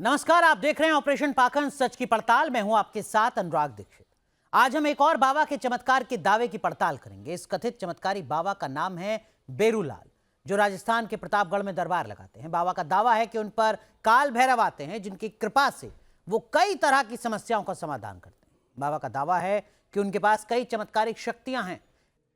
नमस्कार, आप देख रहे हैं ऑपरेशन पाखंड सच की पड़ताल। मैं हूं आपके साथ अनुराग दीक्षित। आज हम एक और बाबा के चमत्कार के दावे की पड़ताल करेंगे। इस कथित चमत्कारी बाबा का नाम है बेरूलाल, जो राजस्थान के प्रतापगढ़ में दरबार लगाते हैं। बाबा का दावा है कि उन पर काल भैरव आते हैं, जिनकी कृपा से वो कई तरह की समस्याओं का समाधान करते हैं। बाबा का दावा है कि उनके पास कई चमत्कारिक शक्तियां हैं।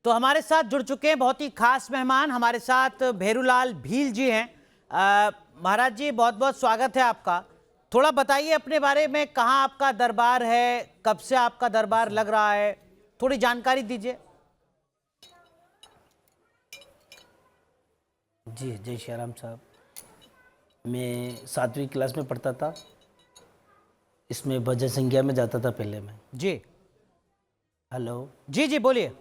तो हमारे साथ जुड़ चुके हैं बहुत ही खास मेहमान। हमारे साथ बेरूलाल भील जी हैं। महाराज जी, बहुत बहुत स्वागत है आपका। थोड़ा बताइए अपने बारे में, कहाँ आपका दरबार है, कब से आपका दरबार लग रहा है, थोड़ी जानकारी दीजिए। जी, जय श्री राम साहब। मैं 7वीं क्लास में पढ़ता था। इसमें भजन संख्या में जाता था पहले मैं। जी हेलो। जी जी बोलिए।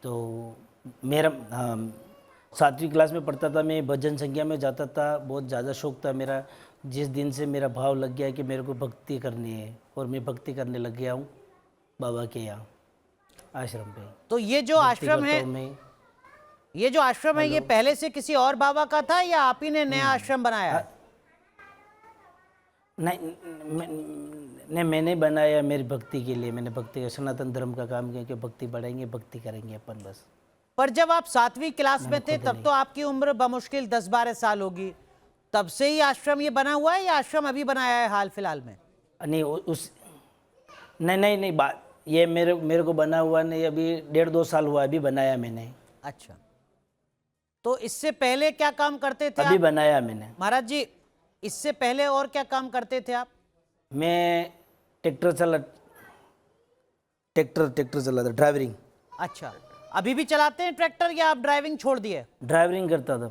तो मेरा 7वीं क्लास में पढ़ता था, मैं भजन संख्या में जाता था। बहुत ज़्यादा शौक था मेरा। जिस दिन से मेरा भाव लग गया कि मेरे को भक्ति करनी है, और मैं भक्ति करने लग गया हूँ बाबा के यहाँ आश्रम पे। तो ये जो आश्रम है, ये पहले से किसी और बाबा का था या आप ही ने नया आश्रम बनाया है? नहीं, मैंने बनाया मेरी भक्ति के लिए। मैंने भक्ति सनातन धर्म का काम किया कि भक्ति बढ़ाएंगे, भक्ति करेंगे अपन बस। पर जब आप 7वीं क्लास में थे तब तो आपकी उम्र बमुश्किल 10-12 साल होगी। तब से ही आश्रम ये बना हुआ है या आश्रम अभी बनाया है हाल फिलहाल में? नहीं, नहीं बात ये मेरे को बना हुआ नहीं, अभी 1.5-2 साल हुआ अभी बनाया मैंने। अच्छा, तो इससे पहले क्या काम करते थे? अभी बनाया मैंने। महाराज जी, इससे पहले और क्या काम करते थे आप? मैं ट्रैक्टर चलाता, ड्राइवरिंग। अच्छा, अभी भी चलाते हैं ट्रैक्टर या आप ड्राइविंग छोड़ दिए? ड्राइवरिंग करता था।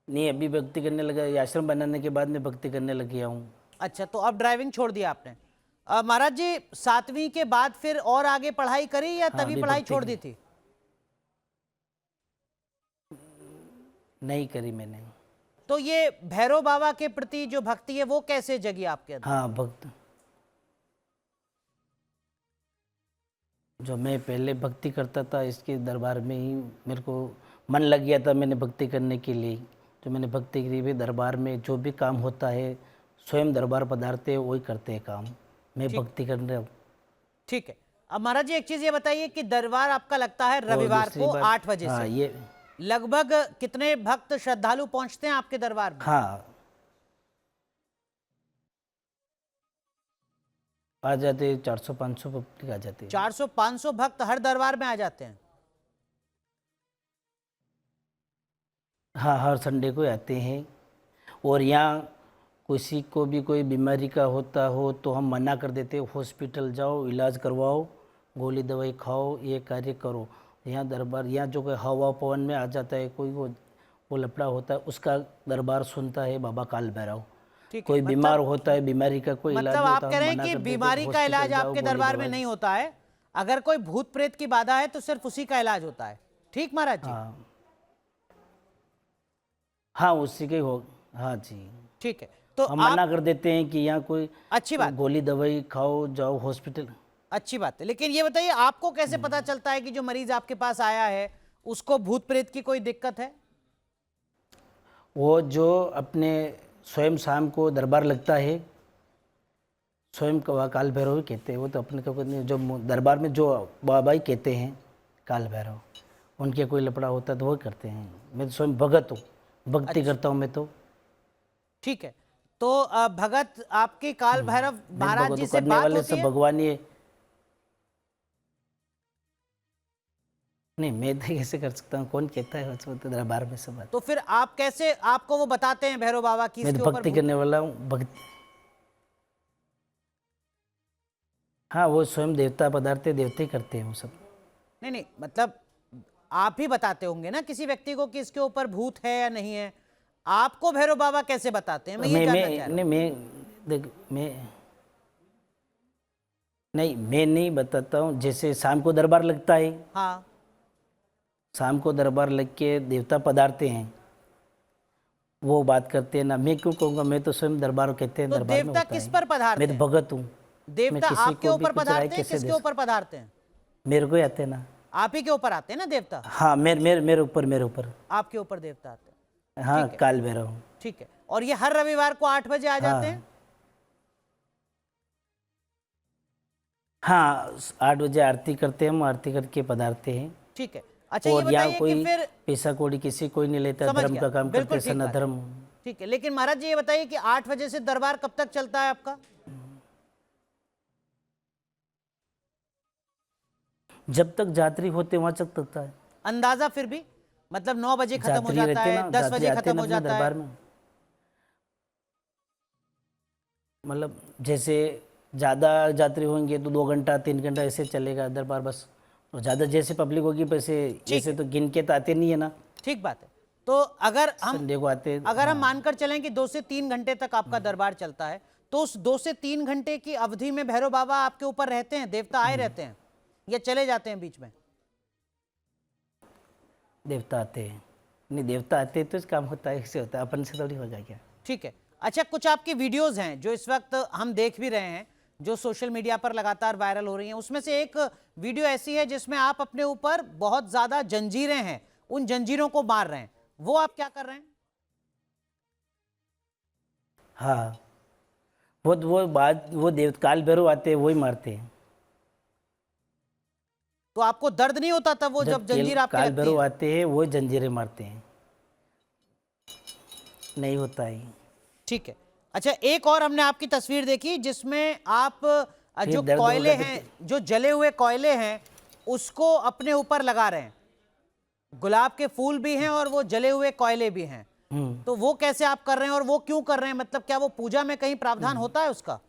नहीं, अभी भक्ति करने लगा। ये आश्रम बनाने के बाद मैं भक्ति करने लग गया हूँ। अच्छा, तो अब ड्राइविंग छोड़ दिया आपने। महाराज जी, 7वीं के बाद फिर और आगे पढ़ाई करी या तभी पढ़ाई छोड़ दी थी? नहीं करी मैंने। तो ये भैरव बाबा के प्रति जो भक्ति है वो कैसे जगी आपके अंदर? हाँ, भक्त जो मैं पहले भक्ति करता था, इसके दरबार में ही मेरे को मन लग गया था मैंने भक्ति करने के लिए। जो मैंने भक्ति की भी दरबार में जो भी काम होता है, स्वयं दरबार पधारते हैं वही करते हैं काम। मैं भक्ति कर रहा हूँ। ठीक है। अब महाराज जी, एक चीज ये बताइए कि दरबार आपका लगता है रविवार को 8 बजे से। ये लगभग कितने भक्त श्रद्धालु पहुंचते हैं आपके दरबार में? हाँ, आ जाते 400-500 पब्लिक आ जाती है। 400-500 भक्त हर दरबार में आ जाते हैं? हाँ, हर संडे को आते हैं। और यहाँ किसी को भी कोई बीमारी का होता हो तो हम मना कर देते हैं, हॉस्पिटल जाओ, इलाज करवाओ, गोली दवाई खाओ, ये कार्य करो। यहाँ दरबार, यहाँ जो कोई हवा पवन में आ जाता है, कोई वो लफड़ा होता है, उसका दरबार सुनता है बाबा काल भैरव। कोई बीमार होता है, बीमारी का कोई इलाज मतलब होता आप कह रहे हैं कि बीमारी का इलाज आपके दरबार में नहीं होता है। अगर कोई भूत प्रेत की बाधा है तो सिर्फ उसी का इलाज होता है। ठीक महाराज जी? हाँ, उसी के हो। हाँ जी, ठीक है। तो हम मना कर देते हैं कि यहाँ कोई अच्छी बात, गोली दवाई खाओ, जाओ हॉस्पिटल। अच्छी बात है। लेकिन ये बताइए, आपको कैसे पता चलता है कि जो मरीज आपके पास आया है उसको भूत प्रेत की कोई दिक्कत है? वो जो अपने स्वयं शाम को दरबार लगता है, स्वयं काल भैरव ही कहते हैं। वो तो अपने को जो दरबार में जो बाबा ही कहते हैं काल भैरव, उनके कोई लपड़ा होता है तो वो करते हैं। मैं तो स्वयं भगत हूँ, भक्ति करता हूँ मैं तो। ठीक है। तो भगत आपके काल भैरव महाराज जी से बात होती है? भगवान ही है। नहीं, मैं तो कैसे कर सकता हूँ? कौन कहता है दरबार में सब? तो फिर आप कैसे, आपको वो बताते हैं भैरव बाबा की? मैं तो भक्ति करने वाला हूँ। भक्ति, हाँ, वो स्वयं देवता पदार्थ देवते करते हैं वो सब। नहीं, मतलब आप ही बताते होंगे ना किसी व्यक्ति को कि इसके ऊपर भूत है या नहीं है। आपको भैरव बाबा कैसे बताते हैं? मैं नहीं बताता हूँ। जैसे शाम को दरबार लगता है, हाँ, शाम को दरबार लग के देवता पधारते हैं, वो बात करते हैं ना। मैं क्यों कहूँगा? मैं तो स्वयं दरबार कहते हैं। तो दरबार देवता किस पर पधारते हैं? मैं तो भगत हूँ। देवता आपके ऊपर पधारते हैं? किसके ऊपर पधारते हैं? मेरे को ही आते हैं ना। आप ही के ऊपर आते हैं ना देवता? हाँ, मेरे ऊपर आपके ऊपर देवता आते हैं। हाँ, ठीक है। काल भैरव। ठीक है, और ये हर रविवार को 8 बजे आ जाते हैं? हाँ, 8 बजे आरती करते हैं, हम आरती करके पधारते हैं। ठीक है। अच्छा, ये और यहाँ बताइए कि कोई फिर पैसा कौड़ी किसी कोई नहीं लेता, समझ धर्म गया, का काम करते बिल्कुल हैं, ठीक बात है। सनाधर्म। ठीक है, लेकिन महाराज जी ये बताइए कि 8 बजे से दरबार कब तक चलता है आपका? जब तक यात्री होते वहाँ तक चलता है। अंदाजा फिर भी, मतलब 9 बजे खत्म हो यात्री जाता रहते है, ना, 10 यात्री बजे आते हैं खत्म ना हो अपने जाता है? दरबार में। मतलब जैसे ज़्यादा यात्री होंगे तो 2 घंटा 3 घंटा ऐसे चलेगा दरबार बस। और ज़्यादा जैसे पब्लिक होगी वैसे, ऐसे तो गिन के तो आते नहीं है ना। ठीक बात है। तो अगर हम संडे को आते हैं। अगर हम हाँ, मानकर चलें कि 2 से 3 घंटे तक आपका दरबार चलता है, तो उस 2 से 3 घंटे की अवधि में भैरव बाबा आपके ऊपर रहते हैं, देवता आए रहते हैं, या चले जाते हैं बीच में? देवता आते हैं। नहीं, देवता आते हैं तो काम होता है, ऐसे होता है, अपन से थोड़ी होगा क्या। ठीक है। अच्छा, कुछ आपकी वीडियोस हैं जो इस वक्त हम देख भी रहे हैं, जो सोशल मीडिया पर लगातार वायरल हो रही हैं। उसमें से एक वीडियो ऐसी है जिसमें आप अपने ऊपर बहुत ज्यादा जंजीरें हैं, उन जंजीरों को मार रहे हैं, वो आप क्या कर रहे हैं? हाँ, वो देव काल भैरव आते हैं, वही मारते हैं। तो आपको दर्द नहीं होता तब वो जब जंजीर आपके काल लगती भैरव है? आते हैं, वो जंजीरें मारते हैं। नहीं होता है। ठीक है। अच्छा, एक और हमने आपकी तस्वीर देखी जिसमें आप फिर जो दर्द कोयले होगा तो हैं, जो जले हुए कोयले हैं, उसको अपने ऊपर लगा रहे हैं। गुलाब के फूल भी हैं और वो जले हुए कोयले भी हैं। तो वो कैसे आप कर रहे हैं और वो क्यों कर रहे हैं? मतलब क्या वो पूजा में कहीं प्रावधान होता है उसका?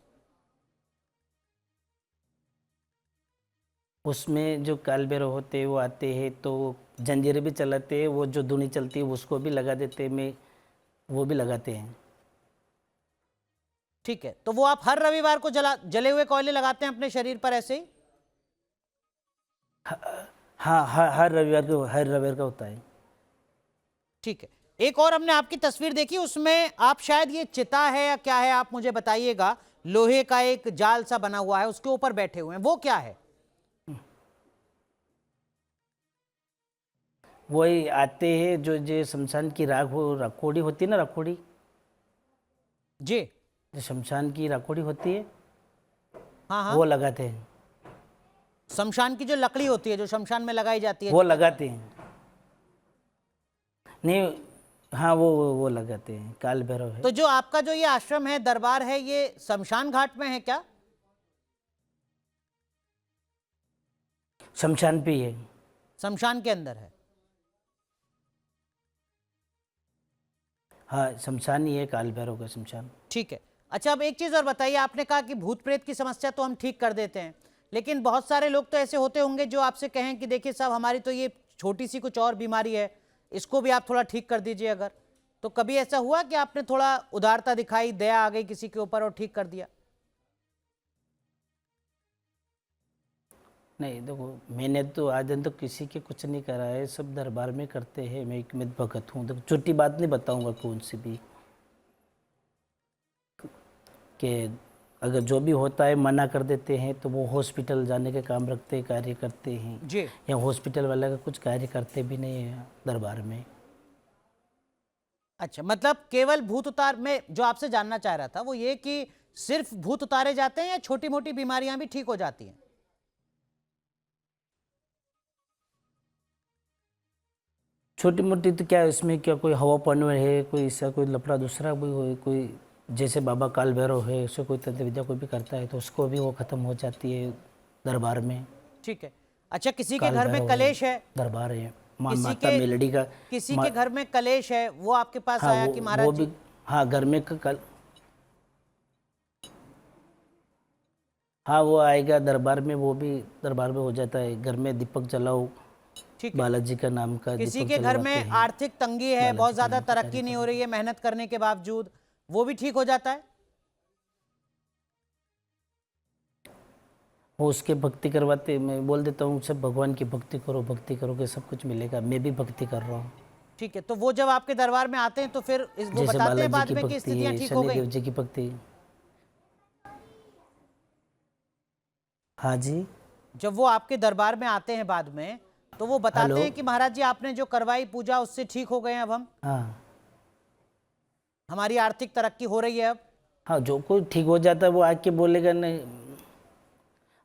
उसमें जो काल भैरव होते हैं वो आते हैं तो जंजीरें भी चलाते हैं, वो जो धुनी चलती है उसको भी लगा देते हैं, में वो भी लगाते हैं। ठीक है, तो वो आप हर रविवार को जले हुए कोयले लगाते हैं अपने शरीर पर ऐसे ही? हाँ, हर रविवार का होता है। ठीक है। एक और हमने आपकी तस्वीर देखी, उसमें आप शायद ये चिता है या क्या है आप मुझे बताइएगा, लोहे का एक जाल सा बना हुआ है, उसके ऊपर बैठे हुए हैं, वो क्या है? वही आते हैं जो शमशान की राख हो, रखोड़ी होती है ना, रखोड़ी, जी। जो शमशान की रखोड़ी होती है, हाँ हाँ, वो लगाते हैं। शमशान की जो लकड़ी होती है जो शमशान में लगाई जाती है, वो चिता। लगाते हैं। नहीं, हाँ, वो लगाते हैं, काल भैरव है। तो जो आपका जो ये आश्रम है, दरबार है, ये शमशान घाट में है क्या? शमशान पे ही है। शमशान के अंदर है? हाँ, शमशान ही है, काल भैरव का शमशान। ठीक है। अच्छा, अब एक चीज और बताइए, आपने कहा कि भूत प्रेत की समस्या तो हम ठीक कर देते हैं, लेकिन बहुत सारे लोग तो ऐसे होते होंगे जो आपसे कहें कि देखिए साहब, हमारी तो ये छोटी सी कुछ और बीमारी है, इसको भी आप थोड़ा ठीक कर दीजिए। अगर तो कभी ऐसा हुआ कि आपने थोड़ा उदारता दिखाई, दया आ गई किसी के ऊपर और ठीक कर दिया? नहीं, देखो, मैंने तो आज दिन तो किसी के कुछ नहीं करा है, सब दरबार में करते हैं। मैं एक मित भगत हूँ। देखो, छोटी बात नहीं बताऊंगा कौन सी भी, कि अगर जो भी होता है मना कर देते हैं तो वो हॉस्पिटल जाने के काम रखते हैं, कार्य करते हैं। जी। या हॉस्पिटल वाला का कुछ कार्य करते भी नहीं है दरबार में। अच्छा, मतलब केवल भूत उतार में जो आपसे जानना चाह रहा था वो ये कि सिर्फ भूत उतारे जाते हैं या छोटी मोटी बीमारियां भी ठीक हो जाती हैं? छोटी मोटी तो क्या है, इसमें क्या कोई हवा पानी है, कोई ऐसा कोई लफड़ा दूसरा कोई हो, कोई जैसे बाबा काल भैरव है, उससे कोई तंत्र विद्या कोई भी करता है तो उसको भी वो खत्म हो जाती है दरबार में। ठीक है। अच्छा, किसी के काल घर में भैरव है, कलेश है, दरबार है, किसी माता के मेलडी का। किसी मा, के घर में कलेश है, वो आपके पास हाँ, आया कि महाराज वो जी? भी, हाँ, घर में कल, हाँ, वो आएगा दरबार में, वो भी दरबार में हो जाता है। घर में दीपक जलाओ, ठीक है। बालाजी का नाम का किसी दीपक के घर जलवाते में हैं। आर्थिक तंगी है, बालाजी बहुत का ज्यादा नाम का तरक्की कार्य नहीं हो करते रही है मेहनत करने के बावजूद, वो भी ठीक हो जाता है? वो उसके भक्ति करवाते, मैं बोल देता हूँ सब भगवान की भक्ति करो, भक्ति करोगे सब कुछ मिलेगा। मैं भी भक्ति कर रहा हूँ। ठीक है। तो वो जब आपके दरबार में आते हैं तो फिर वो जैसे बताते हैं बालाजी बाद की में कि भक्ति स्थितियां है, ठीक हो गई? शनिदेव जी की भक्ति। हाँ जी। जब वो आपके दरबार में आते हैं बाद में, तो वो बताते हेलो। हैं कि महाराज जी आपने जो करवाई पूजा उससे ठीक हो गए हैं अब हम? हाँ, हमारी आर्थिक तरक्की हो रही है अब? हाँ, जो कोई ठीक हो जाता है वो आके बोलेगा नहीं।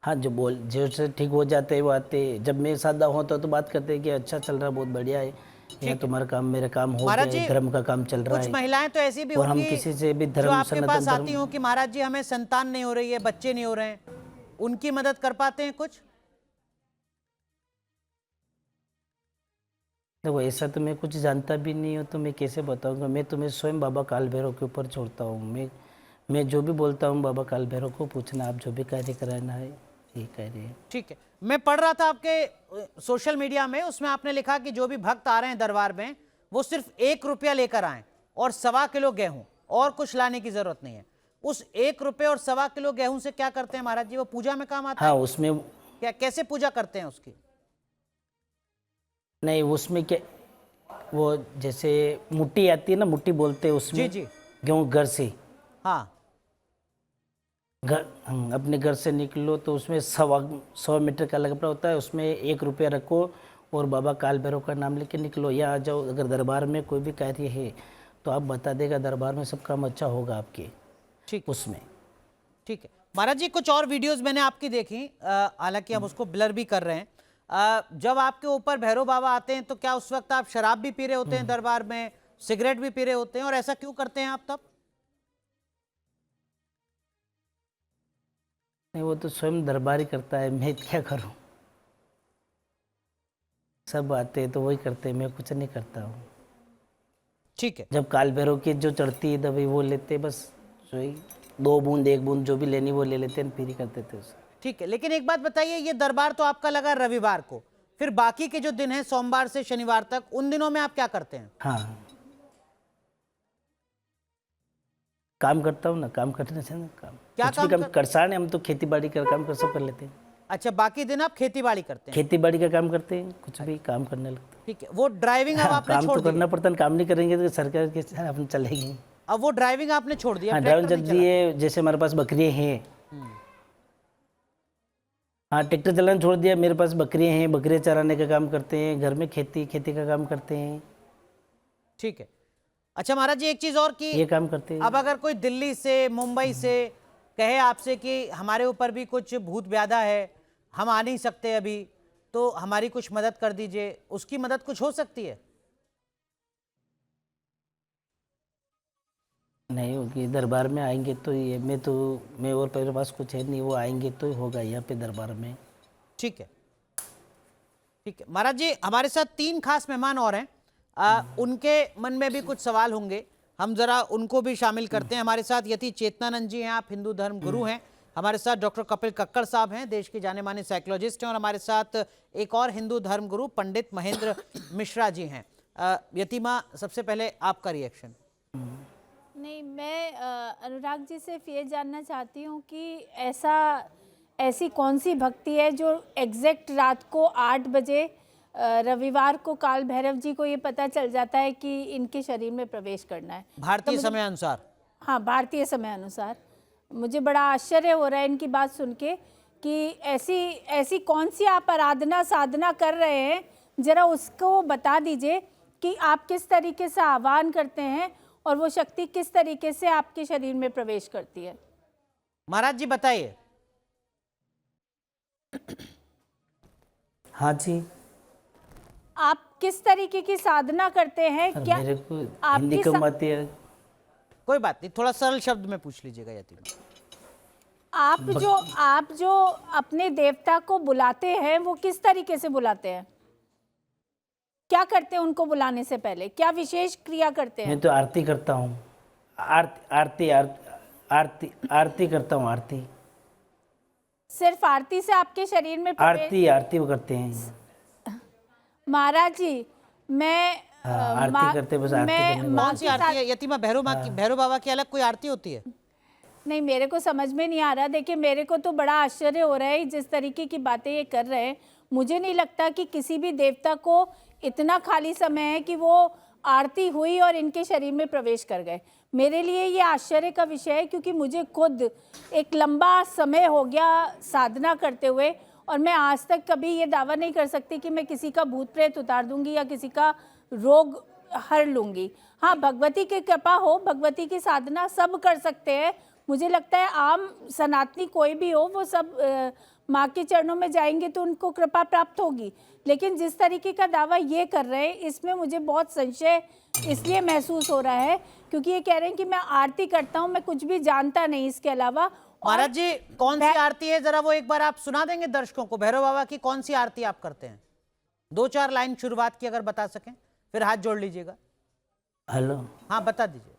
हाँ, जो से ठीक हो जाते हैं वो आते हैं। जब मैं सादा होता तो बात करते हैं कि अच्छा चल रहा है, बहुत बढ़िया है, यहाँ तुम्हारा काम मेरा काम हो गया महाराज जी, है, धर्म का काम चल रहा कुछ है। महिलाएं तो ऐसी भी और हम होंगी किसी से भी जो धर्म आपके पास सनातन आती धर्म। हों कि महाराज जी हमें संतान नहीं हो रही है, बच्चे नहीं हो रहे हैं, उनकी मदद कर पाते हैं कुछ? देखो, ऐसा तो मैं कुछ जानता भी नहीं हूँ, तो मैं कैसे बताऊंगा। मैं तुम्हें स्वयं बाबा काल भैरव के ऊपर छोड़ता हूँ। मैं जो भी बोलता हूँ बाबा काल भैरव को पूछना, आप जो भी कार्य कराना है ये कार्य। ठीक है, मैं पढ़ रहा था आपके सोशल मीडिया में, उसमें आपने लिखा कि जो भी भक्त आ रहे हैं दरबार में वो सिर्फ 1 रुपया लेकर आए और 1.25 किलो गेहूं, और कुछ लाने की जरूरत नहीं है। उस 1 रुपये और 1.25 किलो गेहूं से क्या करते हैं महाराज जी? वो पूजा में काम आता हाँ, है उसमें क्या? कैसे पूजा करते हैं उसकी? नहीं, उसमें क्या, वो जैसे मुट्ठी आती है ना, मुट्ठी बोलते हैं उसमें। जी। गेहूँ घर से, हाँ, अपने घर से निकलो तो उसमें 100 मीटर का लगपड़ा होता है, उसमें 1 रुपया रखो और बाबा काल भैरव का नाम लेके निकलो। या आ जाओ, अगर दरबार में कोई भी कार्य है तो आप बता देगा, दरबार में सब काम अच्छा होगा आपके ठीक उसमें। ठीक है महाराज जी, कुछ और वीडियोस मैंने आपकी देखी, हालांकि हम उसको ब्लर भी कर रहे हैं। जब आपके ऊपर भैरव बाबा आते हैं तो क्या उस वक्त आप शराब भी पी रहे होते हैं दरबार में, सिगरेट भी पी रहे होते हैं, और ऐसा क्यों करते हैं आप तब? नहीं, वो तो स्वयं दरबार ही करता है, मैं क्या करूं। सब आते हैं तो वही करते हैं, मैं कुछ नहीं करता हूँ। ठीक है, जब काल भैरव की जो चढ़ती है दवाई वो लेते, बस वही 2 बूंद 1 बूंद जो भी लेनी वो ले लेते हैं, फिर ही कर देते उसे। ठीक है। लेकिन एक बात बताइए, ये दरबार तो आपका लगा रविवार को, फिर बाकी के जो दिन हैं सोमवार से शनिवार तक, उन दिनों में आप क्या करते हैं? हाँ, काम करता हूँ ना, काम करने से ना काम। क्या कुछ भी काम काम किसान है हम, तो खेती बाड़ी का काम कर सब कर लेते हैं। अच्छा, बाकी दिन आप खेती बाड़ी करते हैं? खेती बाड़ी का काम करते हैं, कुछ भी काम करने लगते हैं। ठीक है, वो ड्राइविंग अब हाँ, आपने काम छोड़ तो दी? करना पड़ता है, काम नहीं करेंगे तो सरकार के अपने चलेगी। अब वो ड्राइविंग आपने छोड़ दी, अब हाँ, ट्रैक्टर ड्राइवर नहीं जब दिए, जैसे हमारे पास बकरियाँ हैं, हम्म, हाँ ट्रैक्टर चलाना छोड़ दिया। मेरे पास बकरियाँ हैं, बकरियाँ चराने का काम करते हैं, घर में खेती का काम करते हैं, ठीक है। अच्छा महाराज जी, एक चीज और की, ये काम करते हैं। अब अगर कोई दिल्ली से, मुंबई से कहे आपसे कि हमारे ऊपर भी कुछ भूत व्याधा है, हम आ नहीं सकते अभी, तो हमारी कुछ मदद कर दीजिए, उसकी मदद कुछ हो सकती है? नहीं होगी, दरबार में आएंगे तो ये, मैं और मेरे पास कुछ है नहीं, वो आएंगे तो ही होगा यहाँ पे दरबार में। ठीक है, ठीक है महाराज जी, हमारे साथ 3 खास मेहमान और हैं, उनके मन में भी कुछ सवाल होंगे, हम जरा उनको भी शामिल करते हैं। हमारे साथ यति चेतनानंद जी हैं, आप हिंदू धर्म गुरु हैं। हमारे साथ डॉक्टर कपिल कक्कड़ साहब हैं, देश के जाने माने साइकोलॉजिस्ट हैं। और हमारे साथ एक और हिंदू धर्म गुरु पंडित महेंद्र मिश्रा जी हैं। यतिमा, सबसे पहले आपका रिएक्शन। नहीं, मैं अनुराग जी से ये जानना चाहती हूँ कि ऐसी कौन सी भक्ति है जो एग्जैक्ट रात को 8 बजे रविवार को काल भैरव जी को ये पता चल जाता है कि इनके शरीर में प्रवेश करना है भारतीय समय अनुसार? हाँ, भारतीय समय अनुसार। मुझे बड़ा आश्चर्य हो रहा है इनकी बात सुन के कि ऐसी कौन सी आप आराधना साधना कर रहे हैं, ज़रा उसको बता दीजिए कि आप किस तरीके से आह्वान करते हैं और वो शक्ति किस तरीके से आपके शरीर में प्रवेश करती है। महाराज जी बताइए। हाँ जी, आप किस तरीके की साधना करते हैं? क्या मेरे को आपकी हिंदी कम आती है। कोई बात नहीं, थोड़ा सरल शब्द में पूछ लीजिएगा यतिमा। आप जो अपने देवता को बुलाते हैं वो किस तरीके से बुलाते हैं? क्या करते हैं उनको बुलाने से पहले? क्या विशेष क्रिया करते हैं? मैं तो आरती करता हूँ, आरती करता हूँ। आरती, सिर्फ आरती से आपके शरीर में आरती वो करते हैं महाराज जी। मैं आरती करते, बस आरती करने कौन सी आरती है यतिमा? भैरव बाबा की अलग कोई आरती होती है? नहीं, मेरे को समझ में नहीं आ रहा। देखिए, मेरे को तो बड़ा आश्चर्य हो रहा है जिस तरीके की बातें ये कर रहे हैं। मुझे नहीं लगता कि किसी भी देवता को इतना खाली समय है कि वो आरती हुई और इनके शरीर में प्रवेश कर गए। मेरे लिए ये आश्चर्य का विषय है, क्योंकि मुझे खुद एक लंबा समय हो गया साधना करते हुए, और मैं आज तक कभी ये दावा नहीं कर सकती कि मैं किसी का भूत प्रेत उतार दूंगी या किसी का रोग हर लूंगी। हाँ, भगवती की कृपा हो, भगवती की साधना सब कर सकते हैं। मुझे लगता है आम सनातनी कोई भी हो, वो सब माँ के चरणों में जाएंगे तो उनको कृपा प्राप्त होगी। लेकिन जिस तरीके का दावा ये कर रहे हैं, इसमें मुझे बहुत संशय इसलिए महसूस हो रहा है क्योंकि ये कह रहे हैं कि मैं आरती करता हूँ, मैं कुछ भी जानता नहीं इसके अलावा। और महाराज जी, कौन सी आरती है, जरा वो एक बार आप सुना देंगे दर्शकों को? भैरव बाबा की कौन सी आरती आप करते हैं? 2-4 लाइन शुरुआत की अगर बता सकें, फिर हाथ जोड़ लीजिएगा। हेलो, हाँ, बता दीजिए।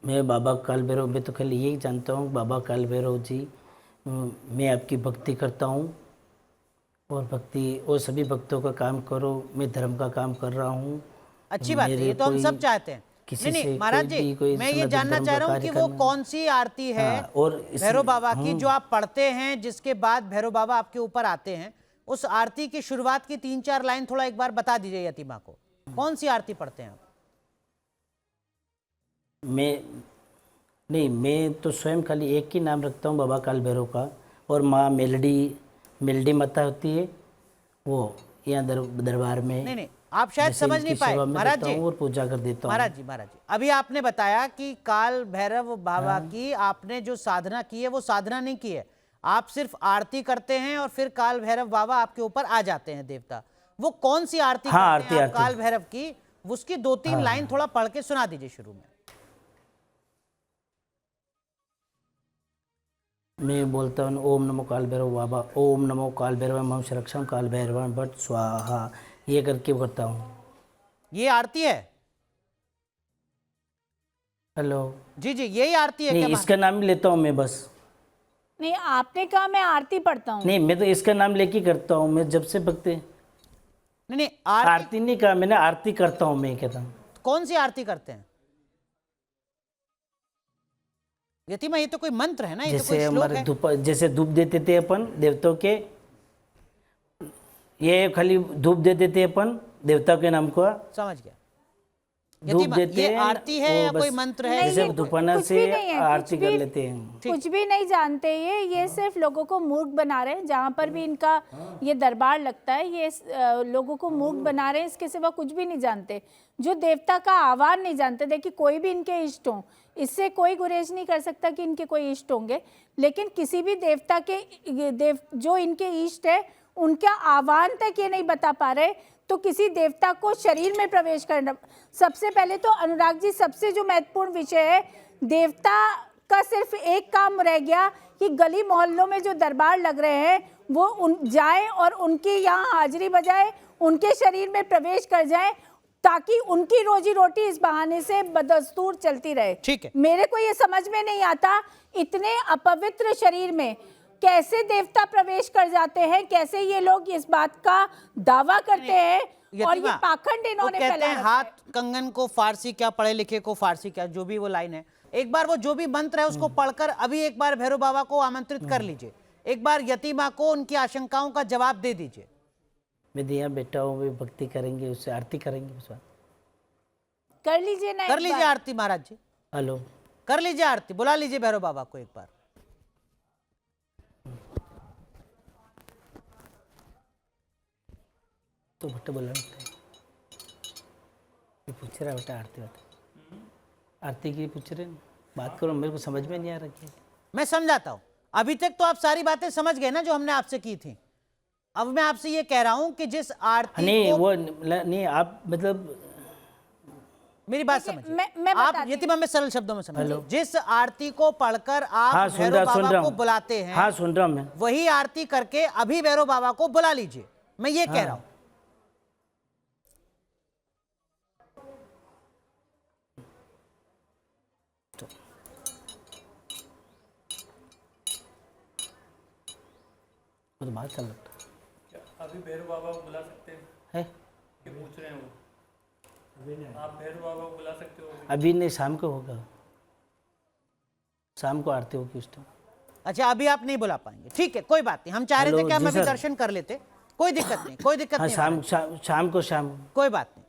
मैं बाबा काल भैरव, मैं तो खाली यही जानता हूँ, बाबा काल भैरव जी, मैं आपकी भक्ति करता हूँ और भक्ति और सभी भक्तों का काम करो, मैं धर्म का काम कर रहा हूँ। अच्छी बात है, ये तो हम सब चाहते हैं। किसी नहीं, से महाराज कोई भी जी, कोई मैं ये सनातन जानना धर्म चाह का रहा हूँ कार्य कि वो करना। कौन सी आरती है हाँ, और भैरव बाबा की जो आप पढ़ते हैं, जिसके बाद भैरव बाबा आपके ऊपर आते हैं? उस आरती की शुरुआत की 3-4 लाइन थोड़ा एक बार बता दीजिए यतीमा को। कौन सी आरती पढ़ते हैं आप? मैं तो स्वयं खाली एक ही नाम रखता हूँ, बाबा काल भैरव का। और माँ मेलडी माता होती है, वो यहाँ दरबार में। नहीं, आप शायद जैसे समझ इनकी नहीं पाए सेवा में महाराज करता जी। हूँ और पूजा कर देता हूँ। महाराज जी, अभी आपने बताया कि काल भैरव बाबा की आपने जो साधना की है वो साधना नहीं की है, आप सिर्फ आरती करते हैं और फिर काल भैरव बाबा आपके ऊपर आ जाते हैं देवता। वो कौन सी आरती हाँ, करते हैं आप आरती। काल भैरव की? उसकी 2-3 लाइन थोड़ा पढ़ के सुना दीजिए शुरू में। मैं बोलता हूँ, ओम नमो काल भैरव बाबा, ओम नमो काल भैरव मम सुरक्षम काल भैरव भट स्वाहा, ये करके करता हूँ। ये आरती है? हेलो जी, यही आरती है नहीं, क्या? इसका नाम ही लेता हूँ मैं बस। नहीं, आपने कहा मैं आरती पढ़ता हूँ। नहीं, मैं तो इसका नाम लेके करता हूँ, मैं जब से भक्ति। नहीं, आरती नहीं कहा मैंने, आरती करता हूँ मैं कहता हूँ। कौन सी आरती करते हैं यतीमा? ये तो कोई मंत्र है ना, ये तो कोई जैसे श्लोक हमारे है। धूप, जैसे धूप देते थे अपन देवताओं के, ये खाली धूप दे देते अपन देवता के नाम को, समझ गया। धूप यतीमा, देते ये हैं, आरती है वो या कोई बस मंत्र है? नहीं, जैसे ये धूपना कुछ से भी नहीं है, आरती कुछ कर भी- लेते हैं। कुछ भी नहीं जानते ये सिर्फ लोगों को मूर्ख बना रहे हैं। जहाँ पर भी इनका ये दरबार लगता है, ये लोगों को मूर्ख बना रहे हैं, इसके सिवा कुछ भी नहीं जानते। जो देवता का आह्वान नहीं जानते, देखिए कोई भी इनके इष्ट हों, इससे कोई गुरेज नहीं कर सकता कि इनके कोई इष्ट होंगे, लेकिन किसी भी देवता के जो इनके इष्ट है उनका आह्वान तक ये नहीं बता पा रहे। तो किसी देवता को शरीर में प्रवेश करना, सबसे पहले तो अनुराग जी, सबसे जो महत्वपूर्ण विषय है, देवता का सिर्फ एक काम रह गया कि गली मोहल्लों में जो दरबार लग रहे हैं वो जाए और उनकी यहाँ हाजिरी बजाए, उनके शरीर में प्रवेश कर जाए, ताकि उनकी रोजी रोटी इस बहाने से बदस्तूर चलती रहे। ठीक है। मेरे को ये समझ में नहीं आता, इतने अपवित्र शरीर में कैसे देवता प्रवेश कर जाते हैं, कैसे ये लोग इस बात का दावा करते हैं, और ये पाखंड इन्होंने कहते फैला हैं, रखा है। हाथ कंगन को फारसी क्या, पढ़े लिखे को फारसी क्या, जो भी वो लाइन है, एक बार वो जो भी मंत्र है उसको पढ़कर अभी एक बार भैरव बाबा को आमंत्रित कर लीजिए, एक बार यतीमा को उनकी आशंकाओं का जवाब दे दीजिए। मैं दिया बेटा हूँ, वे भक्ति करेंगे, उससे आरती करेंगे उस बात। कर लीजिए ना, कर लीजिए आरती महाराज जी, हेलो, कर लीजिए आरती, बुला लीजिए भैरव बाबा को एक बार। तो बेटा बोला ये पूछ रहा बेटा, आरती आरती की पूछ रहे हैं, बात करो, मेरे को समझ में नहीं आ रहा क्या। मैं समझाता हूं, अभी तक तो आप सारी बातें समझ गए ना जो हमने आपसे की थी। अब मैं आपसे ये कह रहा हूं कि जिस आरती नहीं को, वो नहीं, आप मतलब मेरी बात समझिए, मैं आप बताती यतीमा में सरल शब्दों में समझिए, जिस आरती को पढ़कर आप हाँ, सुन भैरव बाबा रहा को हूँ। बुलाते हैं, हाँ, सुन रहा हूँ मैं। वही आरती करके अभी भैरव बाबा को बुला लीजिए, मैं ये कह रहा हूं। तो बात कर लगता अभी भैरव बाबा को बुला सकते हैं? है, ये पूछ रहे हैं वो। आप भैरव बाबा को बुला सकते हो? अभी नहीं, शाम को होगा, शाम को आरती होगी उस टाइम। अच्छा, अभी आप नहीं बुला पाएंगे, ठीक है, कोई बात नहीं, हम चाह रहे थे हेलो, कि हम जी अभी सर। दर्शन कर लेते, कोई दिक्कत नहीं, कोई दिक्कत हाँ, नहीं, शाम को कोई बात नहीं।